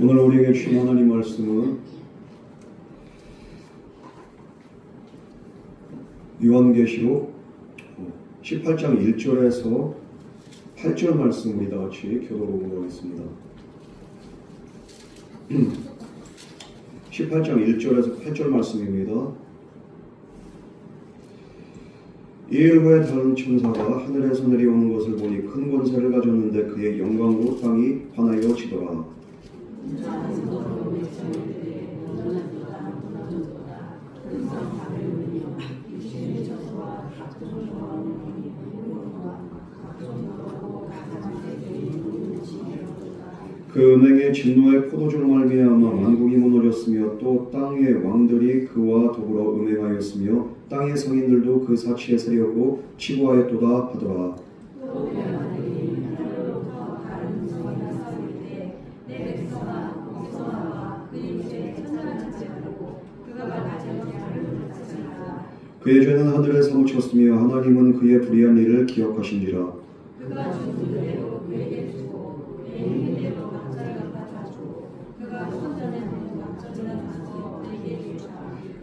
오늘 우리에게 주신 하나님 말씀은 요한계시록 18장 1절에서 8절 말씀 우리 다 같이 교독을 보겠습니다. 18장 1절에서 8절 말씀입니다. 이일 후에 다른 천사가 하늘에서 내려오는 것을 보니 큰 권세를 가졌는데 그의 영광으로 땅이 환하여 지더라. 그 은행의 진노의 포도주로 말미암아 만국이 무너졌으며 또 땅의 왕들이 그와 더불어 음행하였으며 땅의 성인들도 그 사치에 세렸고 치부하였도다 하더라. 그의 죄는 하늘에 사무쳤으며 하나님은 그의 불의한 일을 기억하신지라.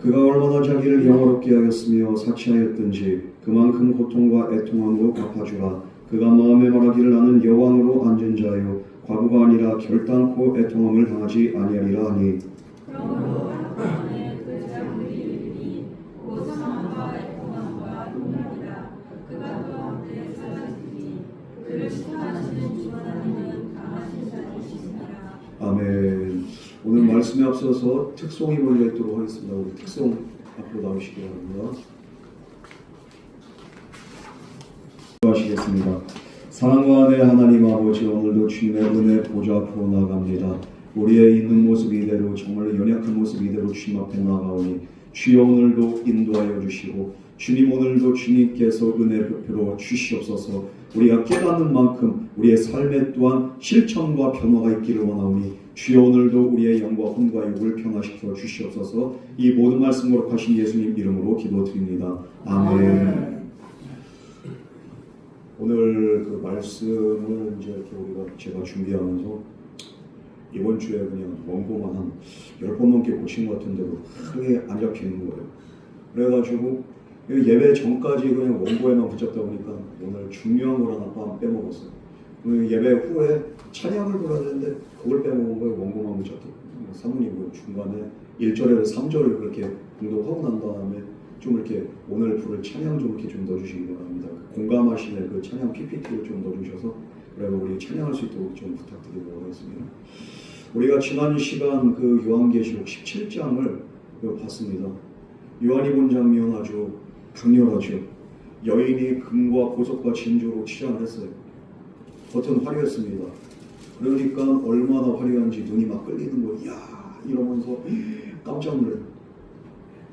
그가 얼마나 자기를 영화롭게 하였으며 사치하였든지 그만큼 고통과 애통함으로 갚아주라. 그가 마음에 말하기를 나는 여왕으로 앉은 자요 과부가 아니라 결단코 애통함을 당하지 아니하리라 하니. 아멘. 오늘 말씀에 앞서서 특송이 몰려 있도록 하겠습니다. 우리 특송 앞으로 나오시기 바랍니다. 기도하시겠습니다. 사랑과 은혜 하나님 아버지, 오늘도 주님의 은혜 보좌 앞으로 나아갑니다. 우리의 있는 모습 이대로, 정말 연약한 모습 이대로 주님 앞에 나아가오니 주여 오늘도 인도하여 주시고 주님 오늘도 주님께서 은혜 베풀어 주시옵소서. 우리가 깨닫는 만큼 우리의 삶에 또한 실천과 변화가 있기를 원하오니 주여 오늘도 우리의 영과 혼과 육을 변화시켜 주시옵소서. 이 모든 말씀 거룩하신 예수님 이름으로 기도드립니다. 아멘. 오늘 그 말씀을 이제 이렇게 제가 준비하면서 이번 주에 그냥 원고만 한 10번 넘게 고친 것 같은데도 크게 안 잡히는 거예요. 그래가지고 예배 전까지 그냥 원고에만 붙잡다 보니까 오늘 중요한 걸 하나 빼먹었어요. 예배 후에 찬양을 불러야 되는데 그걸 빼먹은 거예요. 원고만 붙잡고 사모님 중간에 1절에서 3절을 그렇게 공독하고 난 다음에 좀 이렇게 오늘 부를 찬양 좀 이렇게 좀 넣어주시기 바랍니다. 공감하시는 그 찬양 PPT를 좀 넣어주셔서 그리고 우리 찬양할 수 있도록 좀 부탁드리도록 하겠습니다. 우리가 지난 시간 그 요한계시록 17장을 봤습니다. 요한이 본 장면 아주 강렬하죠. 여인이 금과 보석과 진주로 치장을 했어요. 겉은 화려했습니다. 그러니까 얼마나 화려한지 눈이 막 끌리는 거예요. 이야 이러면서 깜짝 놀래요.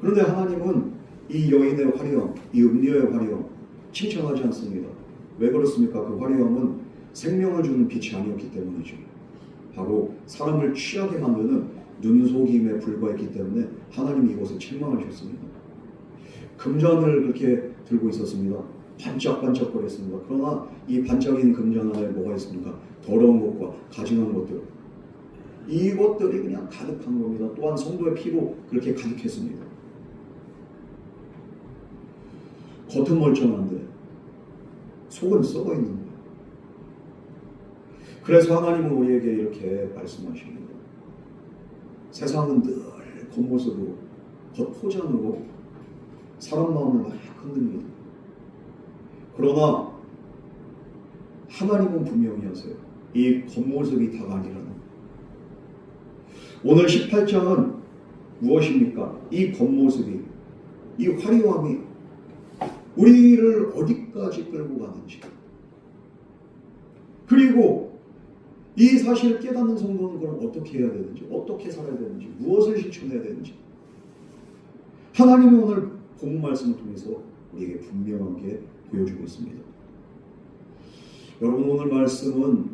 그런데 하나님은 이 여인의 화려함, 이 음료의 화려함 칭찬하지 않습니다. 왜 그렇습니까? 그 화려함은 생명을 주는 빛이 아니었기 때문이죠. 바로 사람을 취하게 만드는 눈속임에 불과했기 때문에 하나님이 이것을 책망하셨습니다. 금잔을 그렇게 들고 있었습니다. 반짝반짝거렸습니다. 그러나 이 반짝이는 금잔 안에 뭐가 있습니까? 더러운 것과 가증한 것들, 이것들이 그냥 가득한 겁니다. 또한 성도의 피로 그렇게 가득했습니다. 겉은 멀쩡한데 속은 썩어 있는 거예요. 그래서 하나님은 우리에게 이렇게 말씀하십니다. 세상은 늘 겉모습으로, 겉포장으로 사람 마음을 막 흔듭니다. 그러나 하나님은 분명히 하세요. 이 겉모습이 다가 아니라는. 오늘 18장은 무엇입니까? 이 겉모습이, 이 화려함이 우리를 어디까지 끌고 가는지, 그리고 이 사실을 깨닫는 성도는 그럼 어떻게 해야 되는지, 어떻게 살아야 되는지, 무엇을 실천해야 되는지 하나님이 오늘 본문 말씀을 통해서 우리에게 분명하게 보여주고 있습니다. 여러분, 오늘 말씀은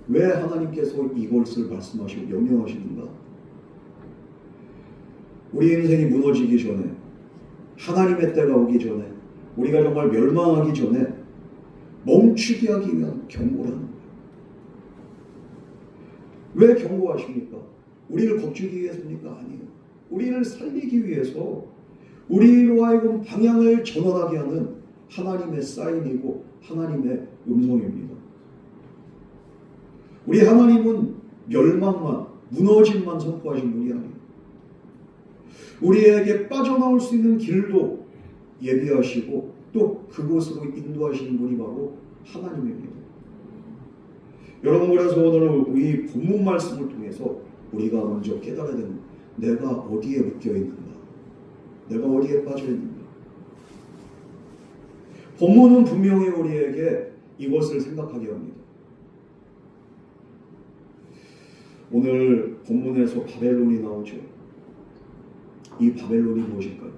왜 하나님께서 이것을 말씀하시고 명령하시는가? 우리 인생이 무너지기 전에, 하나님의 때가 오기 전에, 우리가 정말 멸망하기 전에 멈추게 하기 위한 경고라는 거예요. 왜 경고하십니까? 우리를 겁주기 위해서입니까? 아니에요. 우리를 살리기 위해서 우리로 하여금 방향을 전환하게 하는 하나님의 사인이고 하나님의 음성입니다. 우리 하나님은 멸망만, 무너짐만 선포하신 분이 아니에요. 우리에게 빠져나올 수 있는 길도 예비하시고 또 그곳으로 인도하시는 분이 바로 하나님입니다. 여러분, 그래서 오늘 이 본문 말씀을 통해서 우리가 먼저 깨달아야 되는, 내가 어디에 묶여 있는가, 내가 어디에 빠져 있는가. 본문은 분명히 우리에게 이것을 생각하게 합니다. 오늘 본문에서 바벨론이 나오죠. 이 바벨론이 무엇일까요?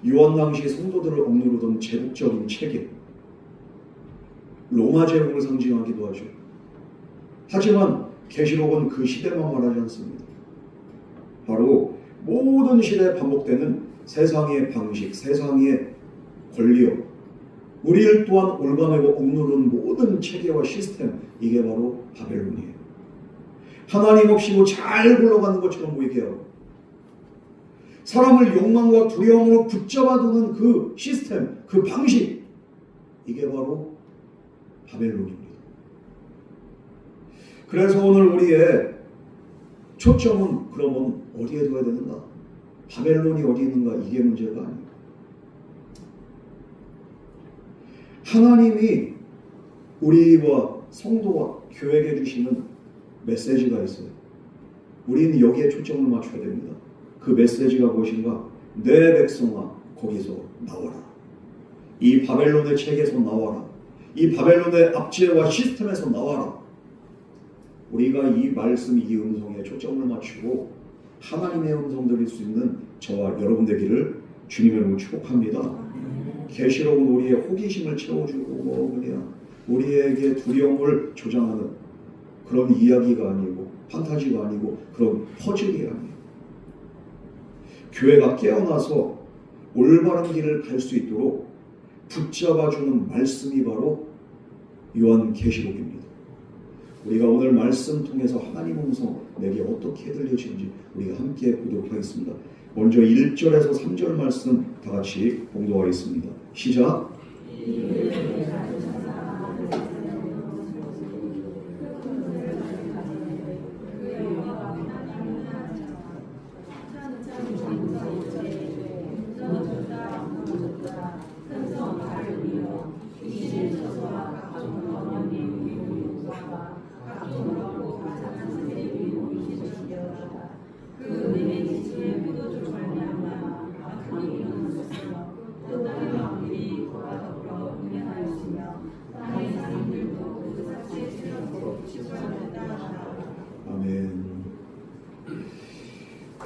요한 당시 성도들을 억누르던 제국적인 체계, 로마 제국을 상징하기도 하죠. 하지만 계시록은 그 시대만 말하지 않습니다. 바로 모든 시대에 반복되는 세상의 방식, 세상의 권리역, 우리를 또한 올가매고 억누르는 모든 체계와 시스템, 이게 바로 바벨론이에요. 하나님 없이도 잘 굴러가는 것처럼 보이게 하고 사람을 욕망과 두려움으로 붙잡아두는 그 시스템, 그 방식, 이게 바로 바벨론입니다. 그래서 오늘 우리의 초점은 그러면 어디에 둬야 되는가? 바벨론이 어디 있는가? 이게 문제가 아니에요. 하나님이 우리와 성도와 교회에게 주시는 메시지가 있어요. 우리는 여기에 초점을 맞춰야 됩니다. 그 메시지가 무엇인가? 내 백성아, 거기서 나와라. 이 바벨론의 책에서 나와라. 이 바벨론의 압제와 시스템에서 나와라. 우리가 이 말씀, 이 음성에 초점을 맞추고 하나님의 음성 들을 수 있는 저와 여러분 되기를 주님의 이름으로 축복합니다. 계시록은 우리의 호기심을 채워주고 그냥 우리에게 두려움을 조장하는 그런 이야기가 아니고 판타지가 아니고 그런 퍼즐이 아니에요. 교회가 깨어나서 올바른 길을 갈 수 있도록 붙잡아주는 말씀이 바로 요한계시록입니다. 우리가 오늘 말씀 통해서 하나님 음성 내게 어떻게 들려지는지 우리가 함께 보도록 하겠습니다. 먼저 1절에서 3절 말씀 다 같이 봉독하겠습니다. 시작. 아멘.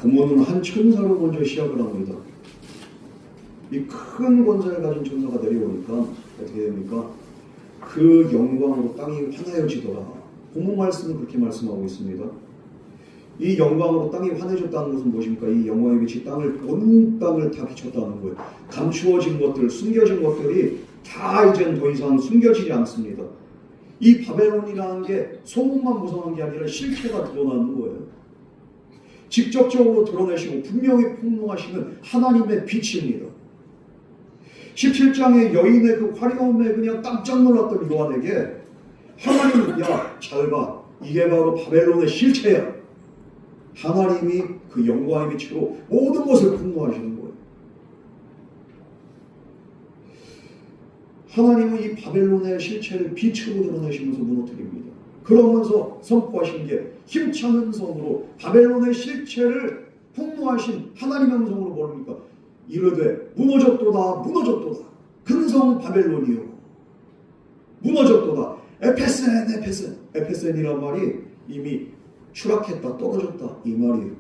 본문은 한 천사로 먼저 시작을 합니다. 이 큰 권세를 가진 천사가 내려오니까 어떻게 됩니까? 그 영광으로 땅이 환하여지더라. 본문 말씀은 그렇게 말씀하고 있습니다. 이 영광으로 땅이 환해졌다는 것은 무엇입니까? 이 영광의 빛이 온 땅을 다 비췄다는 거예요. 감추어진 것들, 숨겨진 것들이 다 이젠 더 이상 숨겨지지 않습니다. 이 바벨론이라는 게 소문만 무성한 게 아니라 실체가 드러나는 거예요. 직접적으로 드러내시고 분명히 폭로하시는 하나님의 빛입니다. 17장의 여인의 그 화려함에 그냥 깜짝 놀랐던 요한에게 하나님은 야, 잘 봐. 이게 바로 바벨론의 실체야. 하나님이 그 영광의 빛으로 모든 것을 폭로하시는 거예요. 하나님은 이 바벨론의 실체를 빛으로 드러내시면서 무너뜨립니다. 그러면서 선포하신 게 힘찬 음성으로 바벨론의 실체를 폭로하신 하나님의 음성으로 뭐랍니까? 이르되 무너졌도다 무너졌도다 근성 바벨론이요 무너졌도다. 에페센이란 말이 이미 추락했다 떨어졌다 이 말이에요.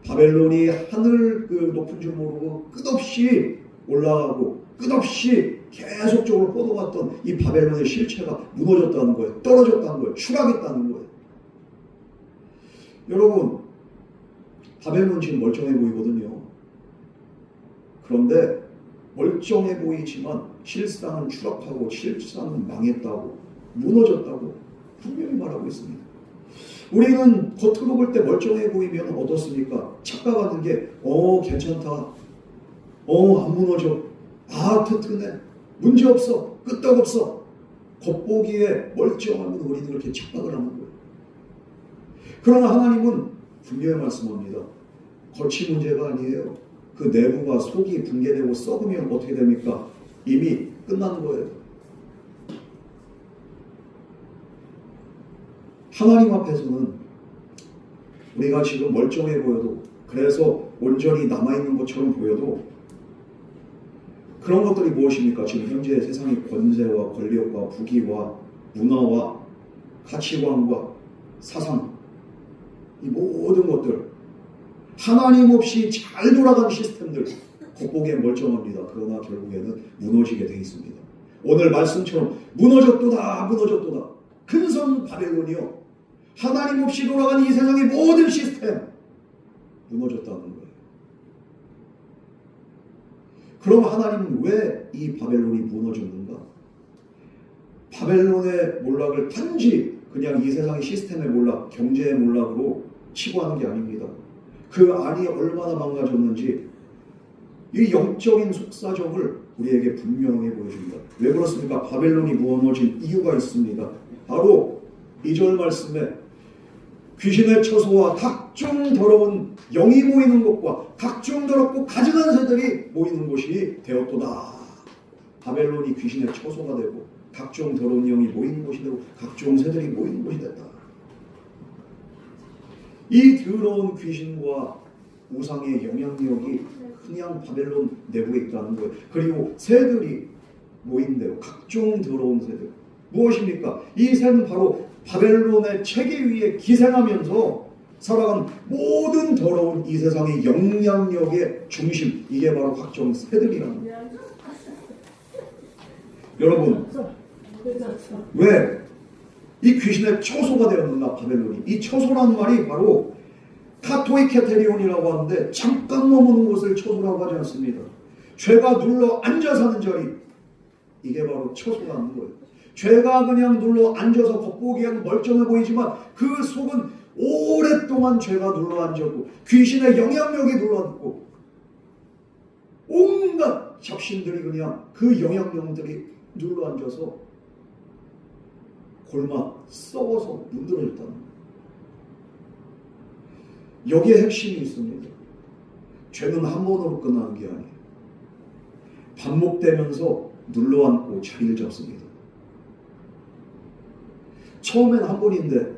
바벨론이 하늘 그 높은 줄 모르고 끝없이 올라가고 끝없이 계속적으로 뻗어갔던 이 바벨론의 실체가 무너졌다는 거예요. 떨어졌다는 거예요. 추락했다는 거예요. 여러분, 바벨론 지금 멀쩡해 보이거든요. 그런데 멀쩡해 보이지만 실상은 추락하고 실상은 망했다고 무너졌다고 분명히 말하고 있습니다. 우리는 겉으로 볼 때 멀쩡해 보이면 어떻습니까? 착각하는 게 괜찮다. 안 무너져. 튼튼해. 문제없어. 끄떡없어. 겉보기에 멀쩡하면 우리는 그렇게 착각을 하는 거예요. 그러나 하나님은 분명히 말씀합니다. 겉이 문제가 아니에요. 그 내부가 속이 붕괴되고 썩으면 어떻게 됩니까? 이미 끝나는 거예요. 하나님 앞에서는 우리가 지금 멀쩡해 보여도, 그래서 온전히 남아있는 것처럼 보여도, 그런 것들이 무엇입니까? 지금 현재 세상의 권세와 권력과 부귀와 문화와 가치관과 사상, 이 모든 것들, 하나님 없이 잘 돌아가는 시스템들, 겉보기에 멀쩡합니다. 그러나 결국에는 무너지게 되어 있습니다. 오늘 말씀처럼 무너졌도다. 큰성 바벨론이요, 하나님 없이 돌아가는 이 세상의 모든 시스템 무너졌다는 거예요. 그럼 하나님은 왜 이 바벨론이 무너졌는가? 바벨론의 몰락을 단지 그냥 이 세상의 시스템의 몰락, 경제의 몰락으로 치부하는 게 아닙니다. 그 안이 얼마나 망가졌는지 이 영적인 속사정을 우리에게 분명히 보여줍니다. 왜 그렇습니까? 바벨론이 무너진 이유가 있습니다. 바로 2절 말씀에 귀신의 처소와 각종 더러운 영이 모이는 곳과 각종 더럽고 가증한 새들이 모이는 곳이 되었도다. 바벨론이 귀신의 처소가 되고 각종 더러운 영이 모이는 곳이 되고 각종 새들이 모이는 곳이 됐다. 이 더러운 귀신과 우상의 영향력이 그냥 바벨론 내부에 있다는 거예요. 그리고 새들이 모인대요. 각종 더러운 새들. 무엇입니까? 이 새는 바로 바벨론의 체계 위에 기생하면서 살아간 모든 더러운 이 세상의 영향력의 중심, 이게 바로 각종 새들이라는 거예요. 여러분, 왜 이 귀신의 처소가 되었는가? 바벨론이. 이 처소라는 말이 바로 카토이케테리온이라고 하는데 잠깐 머무는 곳을 처소라고 하지 않습니다. 죄가 눌러 앉아 사는 자리, 이게 바로 처소라는 거예요. 죄가 그냥 눌러 앉아서 겉보기에는 멀쩡해 보이지만 그 속은 오랫동안 죄가 눌러 앉았고 귀신의 영향력이 눌러 앉고 온갖 잡신들이 그냥 그 영향력들이 눌러 앉아서 골막 썩어서 문드러졌다는 거예요. 여기에 핵심이 있습니다. 죄는 한 번으로 끝나는 게 아니에요. 반복되면서 눌러앉고 자리를 잡습니다. 처음엔 한 번인데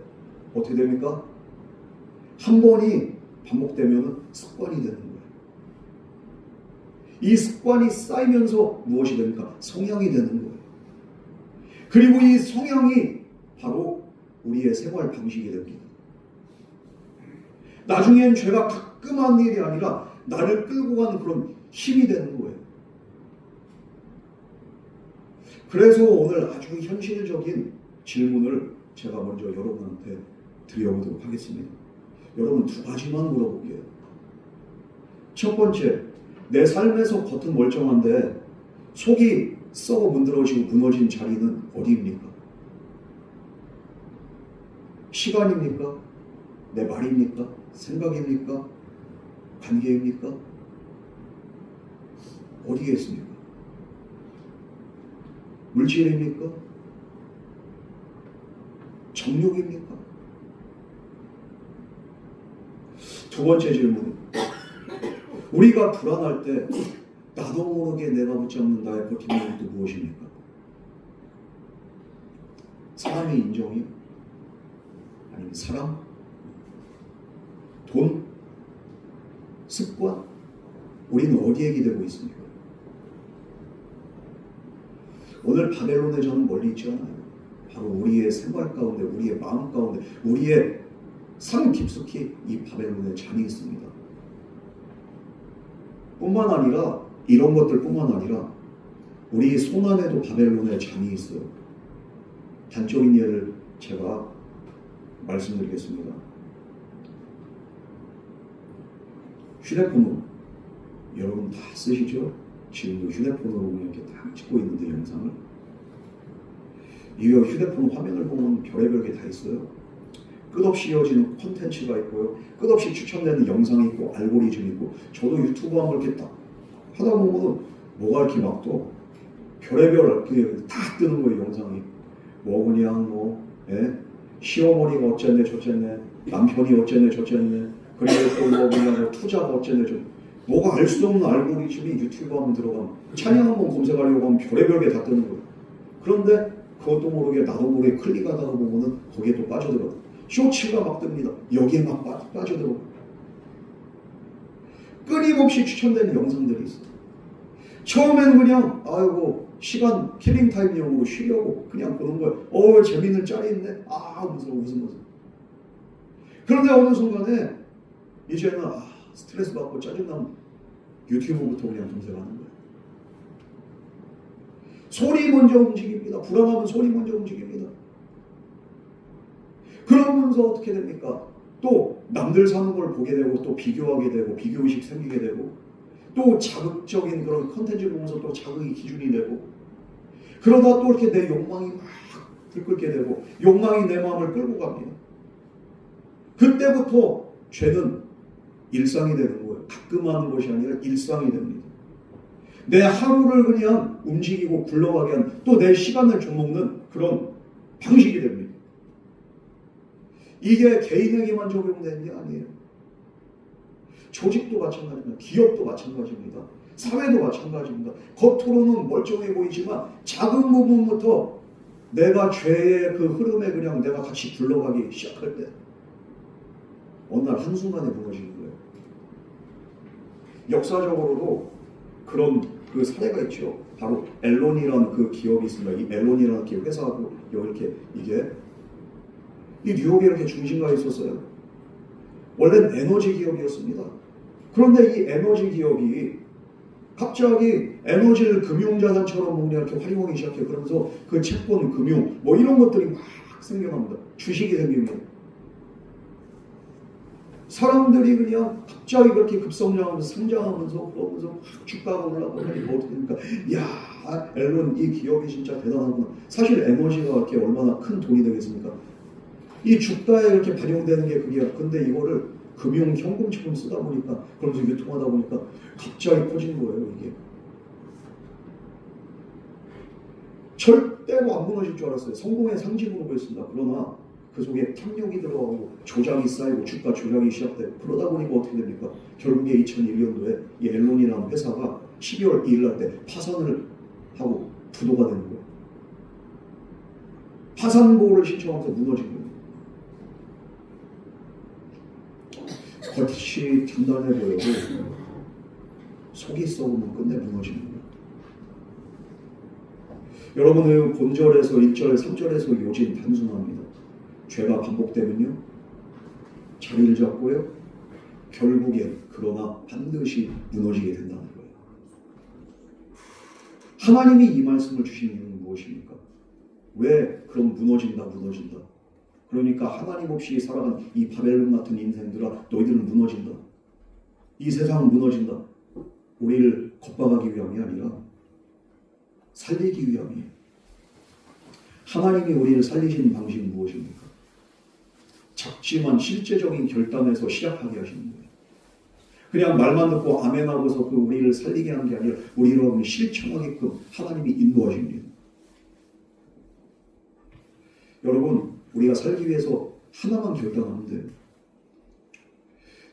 어떻게 됩니까? 한 번이 반복되면 습관이 되는 거예요. 이 습관이 쌓이면서 무엇이 됩니까? 성향이 되는 거예요. 그리고 이 성향이 바로 우리의 생활 방식이 됩니다. 나중엔 죄가 가끔 하는 일이 아니라 나를 끌고 가는 그런 힘이 되는 거예요. 그래서 오늘 아주 현실적인 질문을 제가 먼저 여러분한테 드려보도록 하겠습니다. 여러분, 두 가지만 물어볼게요. 첫 번째, 내 삶에서 겉은 멀쩡한데 속이 썩어 문드러지고 무너진 자리는 어디입니까? 시간입니까? 내 말입니까? 생각입니까? 관계입니까? 어디에 있습니까? 물질입니까? 정욕입니까? 두 번째 질문, 우리가 불안할 때 나도 모르게 내가 붙잡는 나의 버팀목이 무엇입니까? 사람의 인정이요? 아니면 사람? 돈? 습관? 우리는 어디에 기대고 있습니까? 오늘 바벨론에 저는 멀리 있지 않아요. 바로 우리의 생활 가운데, 우리의 마음 가운데, 우리의 삶 깊숙이 이 바벨론의 잔이 있습니다. 뿐만 아니라 이런 것들 뿐만 아니라 우리 손 안에도 바벨론의 잔이 있어요. 단적인 예를 제가 말씀드리겠습니다. 휴대폰으로 여러분 다 쓰시죠? 지금도 휴대폰으로 이렇게 딱 찍고 있는데 영상을, 이거 휴대폰 화면을 보면 별의별 게 다 있어요. 끝없이 이어지는 콘텐츠가 있고요. 끝없이 추천되는 영상이 있고 알고리즘이 있고 저도 유튜브 한번 이렇게 딱 하다 보면 뭐가 이렇게 막 또 별의별 다 뜨는 거예요. 영상이 뭐 그냥 뭐 시어머니가 어쨌네 저쨌네 남편이 어쨌네 저쨌네 그리고 또 뭐 그냥 투자가 어쨌네 저 뭐가 알 수 없는 알고리즘이 유튜브 한번 들어가면 찬양 한번 검색하려고 하면 별의별 게 다 뜨는 거예요. 그런데 그것도 모르게 나도 모르게 클릭하다가 보면은 거기에 또 빠져들어요. 쇼츠가 막 뜹니다. 여기에 막 빠져들어요. 끊임없이 추천되는 영상들이 있어요. 처음에는 그냥 아이고 시간 킬링타임용으로 쉬려고 그냥 보는 거예요. 재밌는 짤이 있네. 무서워. 그런데 어느 순간에 이제는 스트레스 받고 짜증나면 유튜브부터 그냥 검색하는 거예요. 소리 먼저 움직입니다. 불안하면 소리 먼저 움직입니다. 그러면서 어떻게 됩니까? 또 남들 사는 걸 보게 되고 또 비교하게 되고 비교의식 생기게 되고 또 자극적인 그런 컨텐츠를 보면서 또 자극이 기준이 되고 그러다 또 이렇게 내 욕망이 막 들끓게 되고 욕망이 내 마음을 끌고 갑니다. 그때부터 죄는 일상이 되는 거예요. 가끔 하는 것이 아니라 일상이 됩니다. 내 하루를 그냥 움직이고 굴러가게 한 또 내 시간을 좀먹는 그런 방식이 됩니다. 이게 개인에게만 적용되는 게 아니에요. 조직도 마찬가지입니다. 기업도 마찬가지입니다. 사회도 마찬가지입니다. 겉으로는 멀쩡해 보이지만 작은 부분부터 내가 죄의 그 흐름에 그냥 내가 같이 굴러가기 시작할 때 어느 날 한순간에 무너지는 거예요. 역사적으로도 그런 그 사례가 있죠. 바로 앨론이라는 그 기업이 있습니다. 이 앨론이라는 기업 회사하고 이렇게 이게 이 뉴욕에 이렇게 중심가에 있었어요. 원래는 에너지 기업이었습니다. 그런데 이 에너지 기업이 갑자기 에너지를 금융자산처럼 이렇게 활용하기 시작해요. 그러면서 그 채권, 금융 뭐 이런 것들이 막 생겨납니다. 주식이 생깁니다. 사람들이 그냥 갑자기 그렇게 급성장하면서 성장하면서 그러면서 막 주가가 올라가니까 어떻게 됩니까? 야, 앨런 이 기업이 진짜 대단하구나. 사실 에너지가 이렇게 얼마나 큰 돈이 되겠습니까? 이 주가에 이렇게 반영되는 게 그게 근데 이거를 금융 현금처럼 쓰다 보니까 그러면서 유통하다 보니까 갑자기 커진 거예요. 이게 절대로 안 무너질 줄 알았어요. 성공의 상징으로 보였습니다. 그러나 그 속에 탐욕이 들어가고 조작이 쌓이고 주가 조작이 시작되고 그러다 보니까 어떻게 됩니까? 결국에 2001년도에 이 앨론이라는 회사가 12월 2일 날 때 파산을 하고 부도가 되는 거예요. 파산보호를 신청하면서 무너진 거예요. 겉이 단단해 보여도 속이 썩으면 끝내 무너지는 거예요. 여러분의 본절에서 1절, 3절에서 요진 단순합니다. 죄가 반복되면요 자리를 잡고요 결국엔 그러나 반드시 무너지게 된다는 거예요. 하나님이 이 말씀을 주신 이유는 무엇입니까? 왜 그럼 무너진다. 그러니까 하나님 없이 살아간 이 바벨론 같은 인생들아 너희들은 무너진다. 이 세상은 무너진다. 우리를 겁박하기 위함이 아니라 살리기 위함이에요. 하나님이 우리를 살리시는 방식은 무엇입니까? 작지만 실제적인 결단에서 시작하게 하시는 거예요. 그냥 말만 듣고 아멘하고서 그 우리를 살리게 하는 게 아니라 우리를 실천하게끔 하나님이 인도하십니다. 여러분 우리가 살기 위해서 하나만 결단하면 돼요.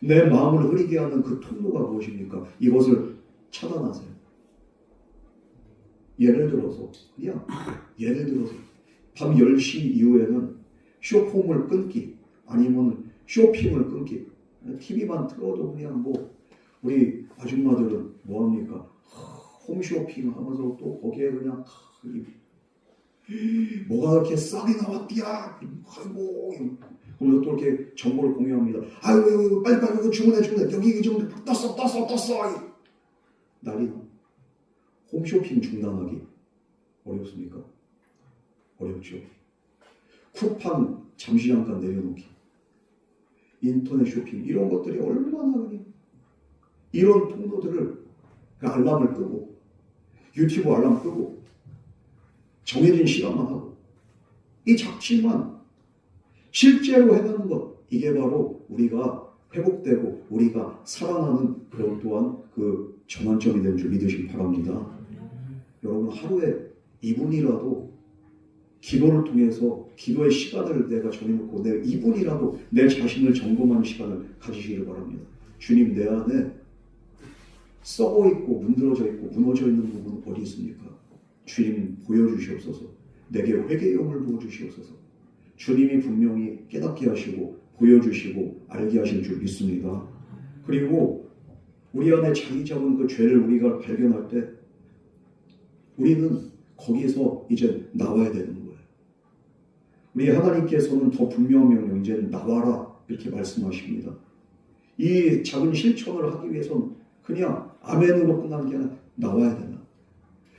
내 마음을 흐리게 하는 그 통로가 무엇입니까? 이것을 차단하세요. 예를 들어서 밤 10시 이후에는 쇼폼을 끊기 아니면 쇼핑을 끊기 TV만 틀어도 그냥 뭐 우리 아줌마들은 뭐합니까? 홈쇼핑 하면서 또 거기에 그냥 뭐가 이렇게 싸게 나왔디야 아이고 그러면서 또 이렇게 정보를 공유합니다. 아이고 빨리 주문해 여기 이 정도 떴어 난리나. 홈쇼핑 중단하기 어렵습니까? 어렵죠. 쿠팡 잠시 잠깐 내려놓기 인터넷 쇼핑 이런 것들이 얼마나 그냥 이런 통로들을 알람을 끄고 유튜브 알람 끄고 정해진 시간만 하고 이 작지만 실제로 해가는 것, 이게 바로 우리가 회복되고 우리가 살아나는 그런 또한 그 전환점이 된 줄 믿으시기 바랍니다. 여러분, 하루에 2분이라도 기도를 통해서 기도의 시간을 내가 정해놓고 내 2분이라도 내 자신을 점검하는 시간을 가지시기를 바랍니다. 주님, 내 안에 썩어 있고 문드러져 있고 무너져 있는 부분 어디 있습니까? 주님 보여주시옵소서. 내게 회개의 영을 부어주시옵소서. 주님이 분명히 깨닫게 하시고 보여주시고 알게 하실 줄 믿습니다. 그리고 우리 안에 자기 잡은 그 죄를 우리가 발견할 때 우리는 거기서 이제 나와야 되는 거예요. 우리 하나님께서는 더 분명한 명령, 이제 나와라 이렇게 말씀하십니다. 이 작은 실천을 하기 위해서는 그냥 아멘으로 끝나는 게 아니라 나와야 된다.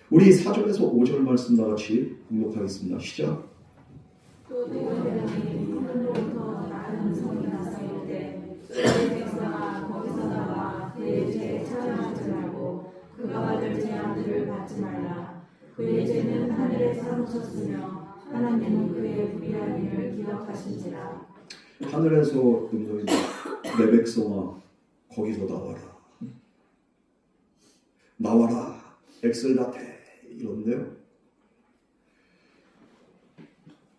우리 4절에서 5절 말씀 다 같이 공독하겠습니다. 시작. 또 대원들이 하늘로부터 나는 성이 나서일 때 그의 백성아 거기서 나와 그의 죄에 참여하지 말고 그가 받을 재앙들을 받지 말라. 그의 죄는 하늘에 사무쳤으며 하나님은 그의 불의한 일을 기억하신지라. 하늘에서 음성이 내 백성아 거기서 나와라. 나와라. 엑셀라테 이런데요.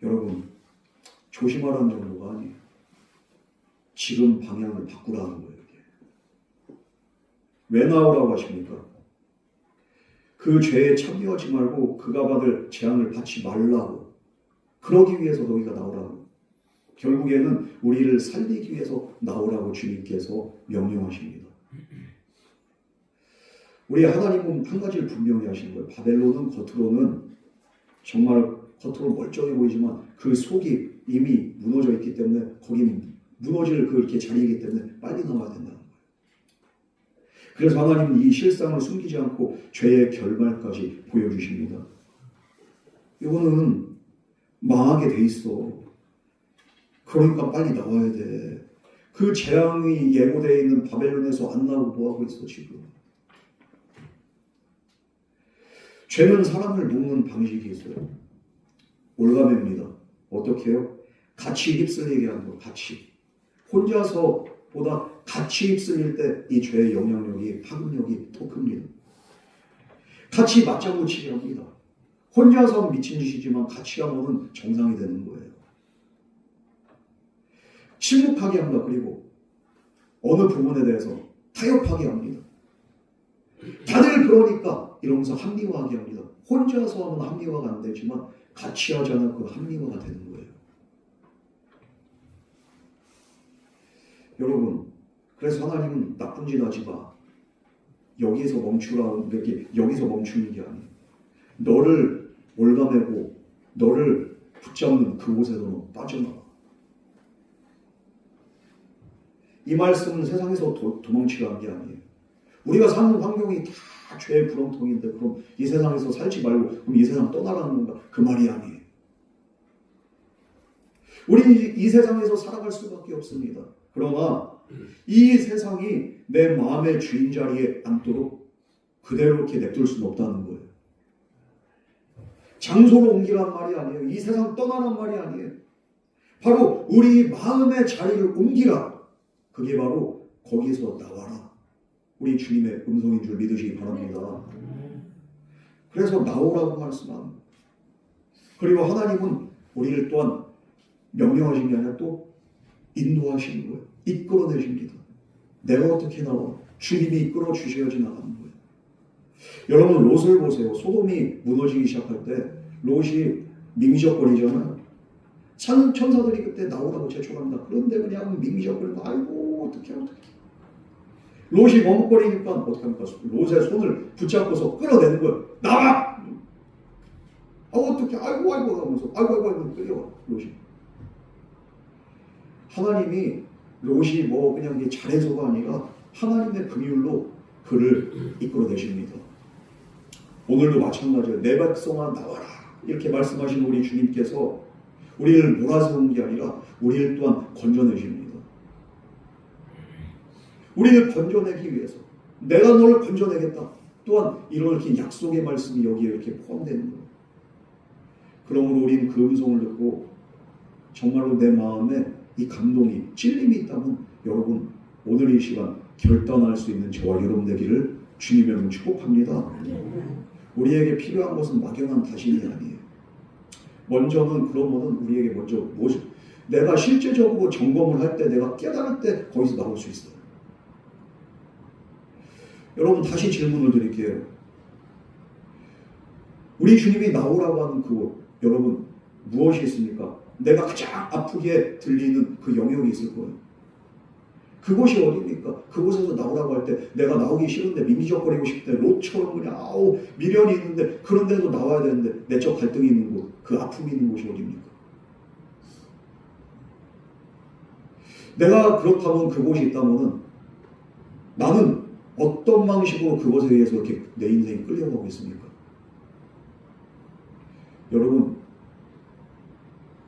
여러분, 조심하라는 정도가 아니에요. 지금 방향을 바꾸라는 거예요. 이게. 왜 나오라고 하십니까? 그 죄에 참여하지 말고 그가 받을 재앙을 받지 말라고. 그러기 위해서 너희가 나오라고. 결국에는 우리를 살리기 위해서 나오라고 주님께서 명령하십니다. 우리 하나님은 한 가지를 분명히 하시는 거예요. 바벨론은 겉으로는 정말 겉으로 멀쩡해 보이지만 그 속이 이미 무너져 있기 때문에 거기는 무너질 그렇게 자리이기 때문에 빨리 나와야 된다는 거예요. 그래서 하나님은 이 실상을 숨기지 않고 죄의 결말까지 보여주십니다. 이거는 망하게 돼 있어. 그러니까 빨리 나와야 돼. 그 재앙이 예고되어 있는 바벨론에서 안 나오고 뭐하고 있어 지금. 죄는 사람을 묶는 방식이 있어요. 올가매입니다. 어떻게 해요? 같이 휩쓸리게 하는 거. 같이. 혼자서보다 같이 휩쓸릴 때 이 죄의 영향력이, 파급력이 더 큽니다. 같이 맞장구 치게 합니다. 혼자서 미친 짓이지만 같이 하면 정상이 되는 거예요. 침묵하게 합니다. 그리고 어느 부분에 대해서 타협하게 합니다. 다들 그러니까 이러면서 합리화하게 합니다. 혼자서 하면 합리화가 안 되지만 같이 하자는 그 합리화가 되는 거예요. 여러분, 그래서 하나님은 나쁜 짓 하지 마. 여기서 멈추라고, 이렇게 여기서 멈추는 게 아니에요. 너를 올가매고 너를 붙잡는 그곳에서 너 빠져나와. 이 말씀은 세상에서 도망치라는 게 아니에요. 우리가 사는 환경이 다 죄의 구렁텅이인데 그럼 이 세상에서 살지 말고 그럼 이 세상 떠나라는 건가? 그 말이 아니에요. 우리 이 세상에서 살아갈 수밖에 없습니다. 그러나 이 세상이 내 마음의 주인 자리에 앉도록 그대로 이렇게 냅둘 수는 없다는 거예요. 장소로 옮기란 말이 아니에요. 이 세상 떠나란 말이 아니에요. 바로 우리 마음의 자리를 옮기라. 그게 바로 거기서 나와라. 우리 주님의 음성인 줄 믿으시기 바랍니다. 그래서 나오라고 말씀합니다. 그리고 하나님은 우리를 또한 명령하신 게 아니라 또 인도하시는 거예요. 이끌어내십니다. 내가 어떻게 나와? 주님이 이끌어 주셔야지 나가는 거예요. 여러분, 롯을 보세요. 소돔이 무너지기 시작할 때 롯이 밍미적거리잖아요. 천사들이 그때 나오라고 제촉합니다. 그런데 그냥 밍미적거리고 아이고 어떡해. 롯이 머뭇거리니까 어떻게 합니까? 롯의 손을 붙잡고서 끌어내는 거예요. 나와! 어떡해. 아이고 하면서 아이고 끌려와 롯이. 하나님이 롯이 뭐 그냥 잘해서가 아니라 하나님의 긍휼로 그를 이끌어내십니다. 오늘도 마찬가지예요. 내 백성아 나와라. 이렇게 말씀하신 우리 주님께서 우리를 몰아세우는 게 아니라 우리를 또한 건져내십니다. 우리를 건져내기 위해서 내가 너를 건져내겠다. 또한 이렇게 약속의 말씀이 여기에 이렇게 포함되는 거예요. 그러므로 우리는 그 음성을 듣고 정말로 내 마음에 이 감동이 찔림이 있다면 여러분 오늘 이 시간 결단할 수 있는 저와 여러분 되기를 주님의 이름으로 축복합니다. 우리에게 필요한 것은 막연한 다짐이 아니에요. 먼저는 그러면은 우리에게 먼저 뭐지? 내가 실제적으로 점검을 할 때 내가 깨달을 때 거기서 나올 수 있어요. 여러분 다시 질문을 드릴게요. 우리 주님이 나오라고 하는 그곳 여러분 무엇이 있습니까? 내가 가장 아프게 들리는 그 영역이 있을 거예요. 그곳이 어디입니까? 그곳에서 나오라고 할 때 내가 나오기 싫은데 미미적거리고 싶대 롯처럼 그냥 미련이 있는데 그런데도 나와야 되는데 내적 갈등이 있는 곳, 그 아픔이 있는 곳이 어디입니까? 내가 그렇다면 그곳이 있다면은 나는 어떤 방식으로 그것에 의해서 이렇게 내 인생이 끌려가고 있습니까? 여러분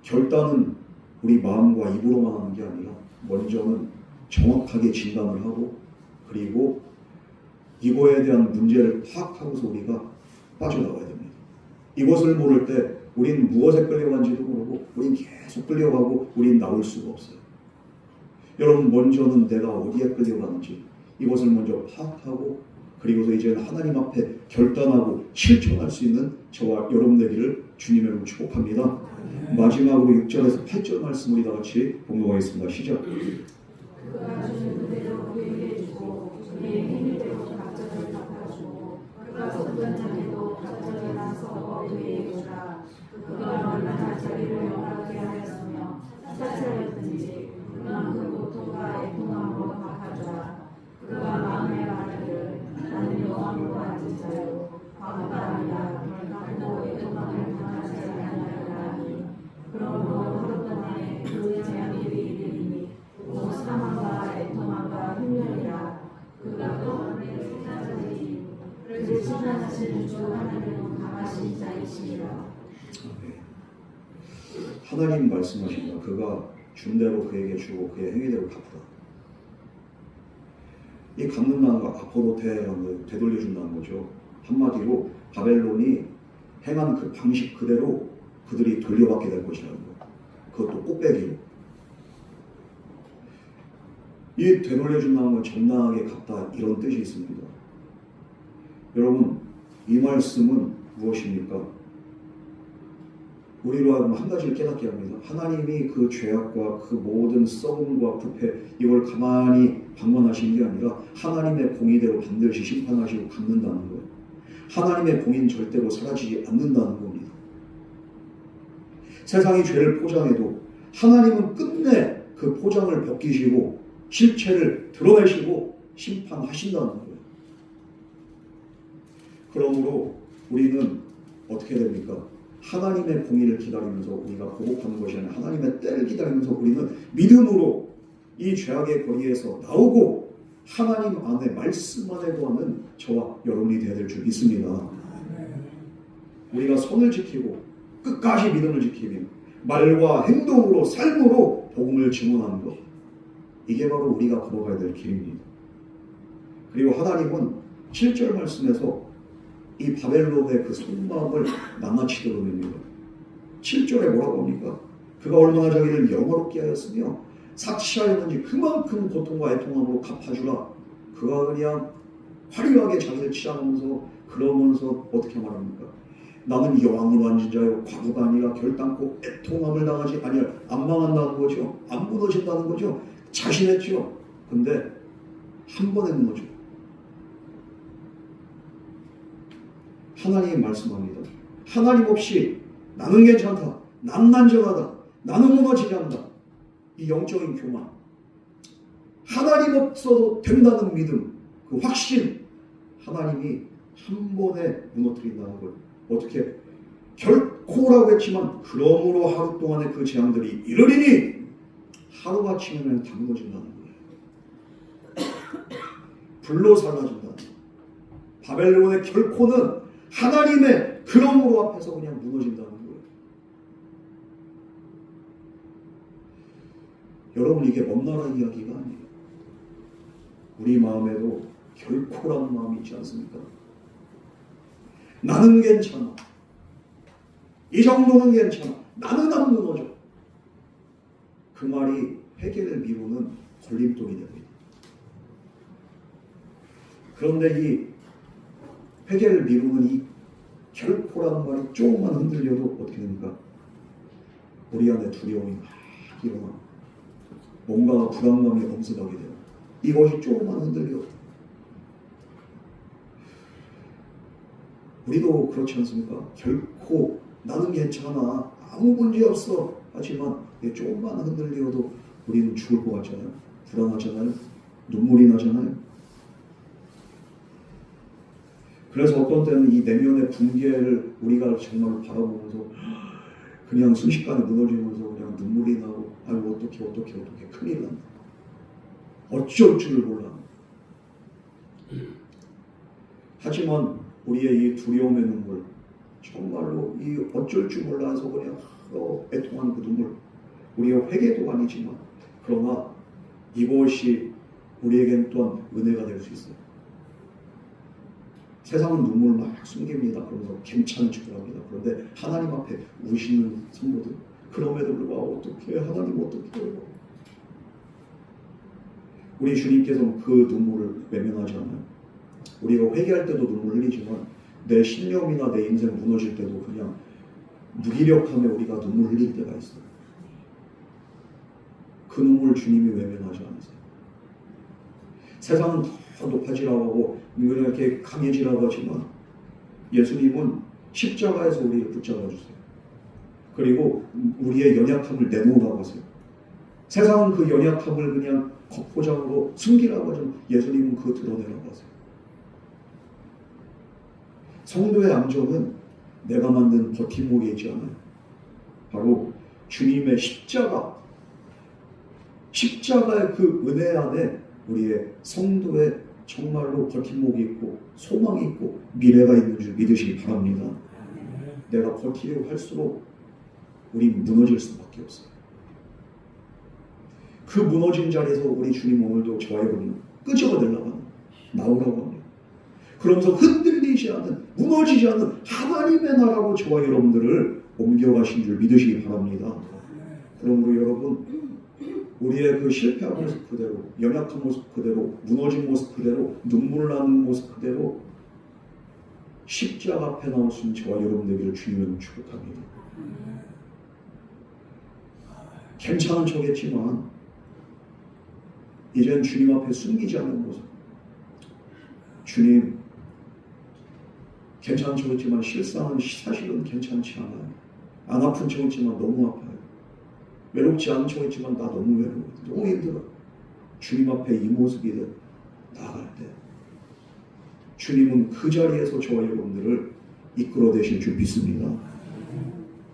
결단은 우리 마음과 입으로만 하는 게 아니라 먼저는 정확하게 진단을 하고 그리고 이거에 대한 문제를 파악하고서 우리가 빠져나와야 됩니다. 이것을 모를 때 우린 무엇에 끌려간지도 모르고 우린 계속 끌려가고 우린 나올 수가 없어요. 여러분 먼저는 내가 어디에 끌려가는지 이것을 먼저 파악하고 그리고서 이제 하나님 앞에 결단하고 실천할 수 있는 저와 여러분 되기를 주님의 이름으로 축복합니다. 마지막으로 6절에서 8절 말씀 우리 다 같이 봉독하겠습니다. 시작. 그가 주신 그대로 그에게 주고 그의 행위대로 갑절을 갚아주고 그가 쏟은 잔에도 갑절을 나서 그에게 주라. 그가 얼마나 자기를 영화롭게 하였으며 사찰했든지 그만큼 고통과 애통함으로 갚아주라. 그가 마음에 말하기를 나는 여호와로 앉은 자요 바보가 아니라 결단코 애통함을 당하지 아니하리라 하니 그러므로 하루 동안에 그 재앙일이 이르리니 곧 사망과 애통함과 흉년이라. 그가 또 우리를 찾아들이 그를 심판하시는 주 하나님은 강하신 자이시니라. 하나님 말씀하십니다. 그가 준 대로 그에게 주고 그의 행위대로 갚으라. 이 갚는다는 거 아포로테라는 되돌려준다는 거죠. 한마디로 바벨론이 행한 그 방식 그대로 그들이 돌려받게 될 것이라는 거. 그것도 꼭배기로. 이 되돌려준다는 건 정당하게 갚다 이런 뜻이 있습니다. 여러분 이 말씀은 무엇입니까? 우리로 하여금 한 가지를 깨닫게 합니다. 하나님이 그 죄악과 그 모든 썩음과 부패 이걸 가만히 방관하시는 게 아니라 하나님의 공의대로 반드시 심판하시고 갚는다는 거예요. 하나님의 공의는 절대로 사라지지 않는다는 겁니다. 세상이 죄를 포장해도 하나님은 끝내 그 포장을 벗기시고 실체를 드러내시고 심판하신다는 거예요. 그러므로 우리는 어떻게 됩니까? 하나님의 공의를 기다리면서 우리가 보복하는 것이 아니라 하나님의 때를 기다리면서 우리는 믿음으로 이 죄악의 거리에서 나오고 하나님 안에 말씀 안에 거하는 저와 여러분이 되어야 될 줄 믿습니다. 우리가 선을 지키고 끝까지 믿음을 지키며 말과 행동으로 삶으로 복음을 증언하는 것, 이게 바로 우리가 걸어가야 될 길입니다. 그리고 하나님은 7절 말씀에서 이 바벨론의 그 속마음을 낱낱이 드러냅니다. 7절에 뭐라고 합니까? 그가 얼마나 자기를 영화롭게 하였으며 사치하였는지 그만큼 고통과 애통함으로 갚아주라. 그가 그냥 화려하게 자기를 치장하면서 그러면서 어떻게 말합니까? 나는 여왕으로 앉은 자요 과부가 아니라 결단코 애통함을 당하지 아니할 안 망한다는 거죠. 안 무너진다는 거죠. 자신했죠. 근데 한 번에 무너져. 하나님이 말씀합니다. 하나님 없이 나는 괜찮다. 나는 안전하다. 나는 무너지지 않는다. 이 영적인 교만. 하나님 없어도 된다는 믿음. 그 확신. 하나님이 한 번에 무너뜨린다는 걸. 어떻게? 결코라고 했지만 그러므로 하루 동안에 그 재앙들이 이르리니 하루아침에 다 무너진다는 거예요. 불로 사라진다는 거예요. 바벨론의 결코는 하나님의 그러므로 앞에서 그냥 무너진다는 거예요. 여러분 이게 먼 나라 이야기가 아니에요. 우리 마음에도 결코라는 마음이 있지 않습니까? 나는 괜찮아. 이 정도는 괜찮아. 나는 안 무너져. 그 말이 회개를 미루는 걸림돌이 됩니다. 그런데 이 회개를 미루는 이 결코라는 말이 조금만 흔들려도 어떻게 됩니까? 우리 안에 두려움이 막 일어나 뭔가 불안감이 엄습하게 돼요. 이것이 조금만 흔들려도 우리도 그렇지 않습니까? 결코 나는 괜찮아 아무 문제 없어 하지만 조금만 흔들려도 우리는 죽을 것 같잖아요. 불안하잖아요. 눈물이 나잖아요. 그래서 어떤 때는 이 내면의 붕괴를 우리가 정말 바라보면서 그냥 순식간에 무너지면서 그냥 눈물이 나고 아이고 어떻게 큰일 났네. 어쩔 줄을 몰라. 하지만 우리의 이 두려움의 눈물 정말로 이 어쩔 줄 몰라서 그냥 애통하는 그 눈물 우리의 회개도 아니지만 그러나 이것이 우리에겐 또한 은혜가 될 수 있어요. 세상은 눈물 막 숨깁니다. 그러면서 괜찮은 척을 합니다. 그런데 하나님 앞에 우시는 성도들 그럼에도 불구하고 어떻게 하나님 어떻게 해요? 우리 주님께서는 그 눈물을 외면하지 않아요. 우리가 회개할 때도 눈물 흘리지만 내 신념이나 내 인생 무너질 때도 그냥 무기력함에 우리가 눈물 흘릴 때가 있어요. 그 눈물 주님이 외면하지 않으세요. 세상은 더 높아지라고 하고 이렇게 강해지라고 하지만 예수님은 십자가에서 우리를 붙잡아 주세요. 그리고 우리의 연약함을 내놓으라고 하세요. 세상은 그 연약함을 그냥 겉포장으로 숨기라고 하지만 예수님은 그거 드러내라고 하세요. 성도의 안정은 내가 만든 버팀목에 있지 않아요. 바로 주님의 십자가의 그 은혜 안에 우리의 성도의 정말로 버팀목이 있고 소망이 있고 미래가 있는 줄 믿으시기 바랍니다. 내가 버티려고 할수록 우린 무너질 수밖에 없어요. 그 무너진 자리에서 우리 주님 오늘도 저와 여러분은 끄집어내려고 나오라고 합니다. 그러면서 흔들리지 않는 무너지지 않는 하나님의 나라로 저와 여러분들을 옮겨가신 줄 믿으시기 바랍니다. 그러므로 여러분 우리의 그 실패한 모습 그대로 연약한 모습 그대로 무너진 모습 그대로 눈물 나는 모습 그대로 십자가 앞에 나올 수 있는 저와 여러분들에게 주님을 축복합니다. 괜찮은 척했지만 이젠 주님 앞에 숨기지 않는 모습. 주님 괜찮은 척했지만 실상은 사실은 괜찮지 않아요. 안 아픈 척했지만 너무 아파요. 외롭지 않은 척했지만 나 너무 외로워. 너무 힘들어. 주님 앞에 이 모습이 나아갈 때 주님은 그 자리에서 저와 여러분들을 이끌어내실 줄 믿습니다.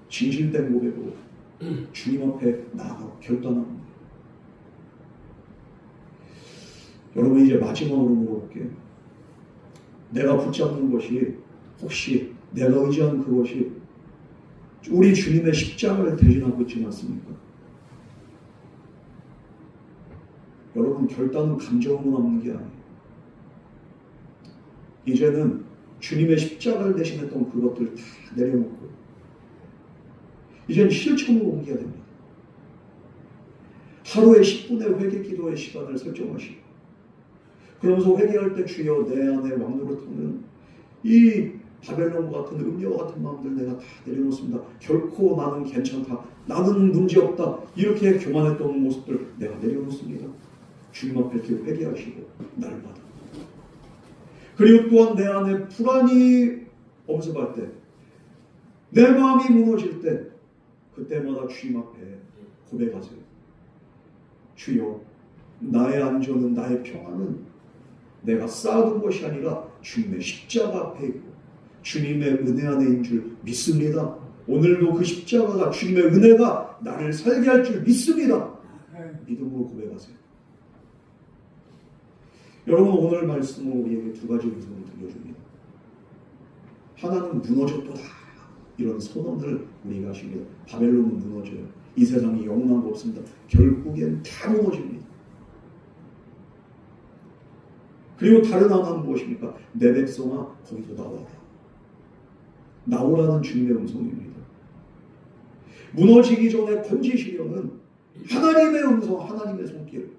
진실된 고백으로 주님 앞에 나아가고 결단합니다. 여러분 이제 마지막으로 물어볼게요. 내가 붙잡는 것이 혹시 내가 의지하는 그것이 우리 주님의 십자가를 대신하고 있지 않습니까? 여러분 결단은 감정으로 남는 게 아니에요. 이제는 주님의 십자가를 대신했던 그것들 다 내려놓고 이제는 실천으로 옮겨야 됩니다. 하루에 10분의 회개 기도의 시간을 설정하시고 그러면서 회개할 때 주여 내 안에 왕노릇하는 이 바벨론과 같은 음녀와 같은 마음들 내가 다 내려놓습니다. 결코 나는 괜찮다. 나는 문제없다. 이렇게 교만했던 모습들 내가 내려놓습니다. 주님 앞에 이렇게 회개하시고 날마다. 그리고 또한 내 안에 불안이 엄습할 때 내 마음이 무너질 때 그때마다 주님 앞에 고백하세요. 주여 나의 안전은 나의 평안은 내가 쌓아둔 것이 아니라 주님의 십자가 앞에 있고 주님의 은혜 안에 있는 줄 믿습니다. 오늘도 그 십자가가 주님의 은혜가 나를 살게 할 줄 믿습니다. 믿음으로 고백하세요. 여러분 오늘 말씀은 우리에게 두 가지 음성을 들려줍니다. 하나는 무너졌도다 이런 선언을 우리가 하십니다. 바벨론은 무너져요. 이 세상이 영원한 거 없습니다. 결국엔 다 무너집니다. 그리고 다른 하나는 무엇입니까? 내 백성아 거기서 나와라. 나오라는 주님의 음성입니다. 무너지기 전에 건지시려는 하나님의 음성, 하나님의 손길.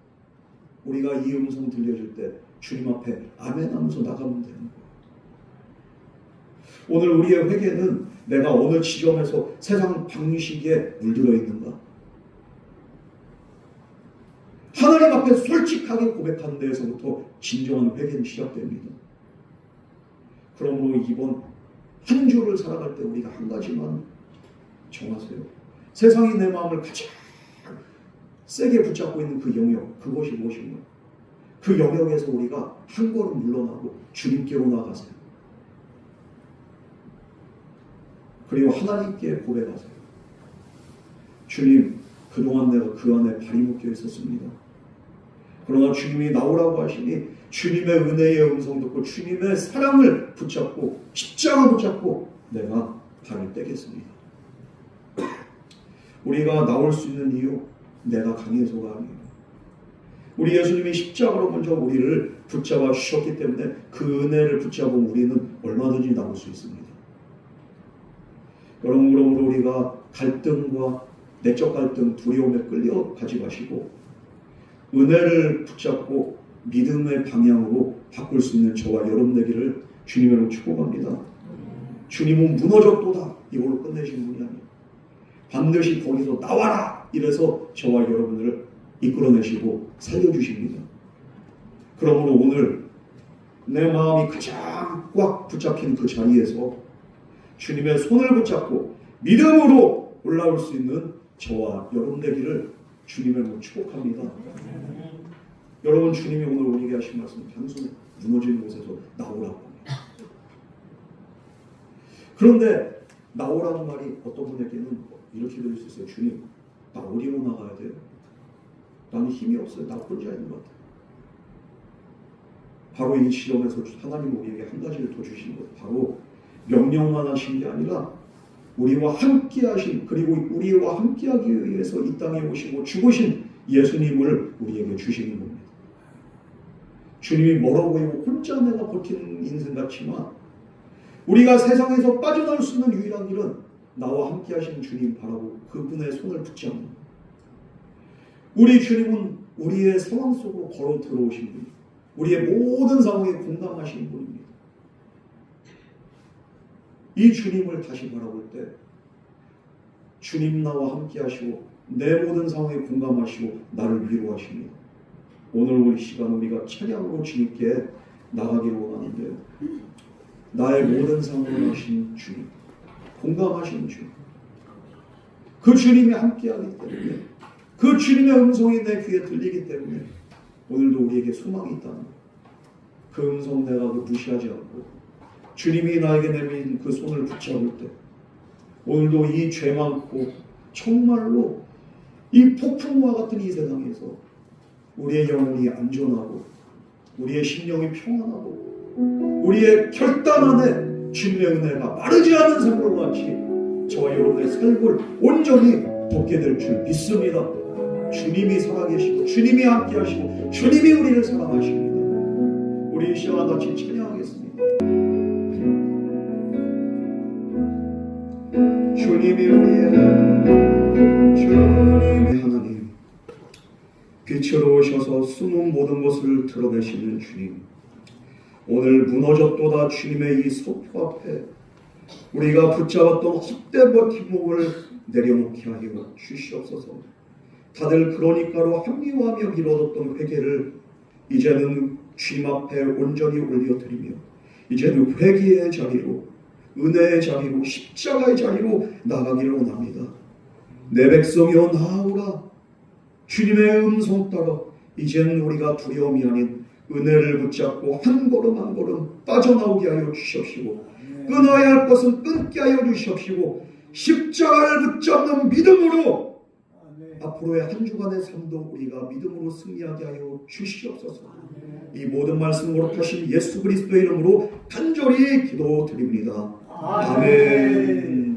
우리가 이 음성 들려줄 때 주님 앞에 아멘 하면서 나가면 되는 거예요. 오늘 우리의 회개는 내가 어느 지점에서 세상 방식에 물들어 있는가? 하나님 앞에 솔직하게 고백하는 데에서부터 진정한 회개는 시작됩니다. 그러므로 이번 한 주를 살아갈 때 우리가 한 가지만 정하세요. 세상이 내 마음을 가장 세게 붙잡고 있는 그 영역, 그것이 무엇인가? 그 영역에서 우리가 한 걸음 물러나고 주님께로 나아가세요. 그리고 하나님께 고백하세요. 주님, 그동안 내가 그 안에 발이 묶여 있었습니다. 그러나 주님이 나오라고 하시니 주님의 은혜의 음성 듣고 주님의 사랑을 붙잡고 십자가 붙잡고 내가 발을 떼겠습니다. 우리가 나올 수 있는 이유, 내가 강해서가 아니에요. 우리 예수님이 십자가로 먼저 우리를 붙잡아 주셨기 때문에 그 은혜를 붙잡은 우리는 얼마든지 나올 수 있습니다. 그러므로 우리가 갈등과 내적 갈등, 두려움에 끌려가지 마시고 은혜를 붙잡고 믿음의 방향으로 바꿀 수 있는 저와 여러분 되기를 주님으로 축복합니다. 주님은 무너졌도다 이걸로 끝내신 분이 아니에요. 반드시 거기서 나와라 이래서 저와 여러분을 이끌어내시고 살려주십니다. 그러므로 오늘 내 마음이 가장 꽉 붙잡힌 그 자리에서 주님의 손을 붙잡고 믿음으로 올라올 수 있는 저와 여러분 되기를 주님의 축복합니다. 여러분, 주님이 오늘 우리에게 하신 말씀 단순히 무너진 곳에서 나오라고 합니다. 그런데 나오라는 말이 어떤 분에게는 이렇게 들릴 수 있어요. 주님, 나 어디로 나가야 돼요? 나는 힘이 없어요. 나 혼자인 것 같아요. 바로 이 지점에서 하나님 우리에게 한 가지를 더 주신 것, 바로 명령만 하신 게 아니라 우리와 함께 하신, 그리고 우리와 함께하기 위해서 이 땅에 오시고 죽으신 예수님을 우리에게 주시는 겁니다. 주님이 멀어 보이고 혼자 내가 버티는 인생 같지만 우리가 세상에서 빠져나올 수 있는 유일한 길은 나와 함께 하시는 주님 바라고 그분의 손을 붙잡는 겁니다. 우리 주님은 우리의 상황 속으로 걸어 들어오신 분입니다. 우리의 모든 상황에 공감하시는 분입니다. 이 주님을 다시 바라볼 때 주님 나와 함께 하시고 내 모든 상황에 공감하시고 나를 위로하십니다. 오늘 우리 시간 우리가 찬양으로 주님께 나가기를 원하는데요. 나의 모든 상황을 하신 주님, 공감하시는 주님, 그 주님이 함께하기 때문에, 그 주님의 음성이 내 귀에 들리기 때문에 오늘도 우리에게 소망이 있다는 것. 그 음성 내가 무시하지 않고 주님이 나에게 내민 그 손을 붙잡을 때 오늘도 이 죄 많고 정말로 이 폭풍과 같은 이 세상에서 우리의 영혼이 안전하고 우리의 심령이 평안하고 우리의 결단 안에 주님의 은혜가 마르지 않는 삶과 같이 저와 여러분의 삶을 온전히 돕게 될 줄 믿습니다. 주님이 살아계시고 주님이 함께하시고 주님이 우리를 사랑하십니다. 우리 이 시간 같이 찬양하겠습니다. 주님이 우리의 주님이 하나님, 빛으로 오셔서 숨은 모든 것을 드러내시는 주님, 오늘 무너졌도다 주님의 이 소포 앞에 우리가 붙잡았던 헛된 버팀목을 내려놓게 하여 주시옵소서. 다들 그러니까로 합리화하며 미뤄뒀던 회개를 이제는 주님 앞에 온전히 올려드리며 이제는 회개의 자리로, 은혜의 자리로, 십자가의 자리로 나가기를 원합니다. 내 백성이여 나아오라. 주님의 음성 따라 이제는 우리가 두려움이 아닌 은혜를 붙잡고 한 걸음 한 걸음 빠져나오게 하여 주시옵시고, 끊어야 할 것은 끊게 하여 주시옵시고, 십자가를 붙잡는 믿음으로 앞으로의 한 주간의 삶도 우리가 믿음으로 승리하게 하여 주시옵소서. 이 모든 말씀 거룩하신 예수 그리스도의 이름으로 간절히 기도드립니다. 아멘.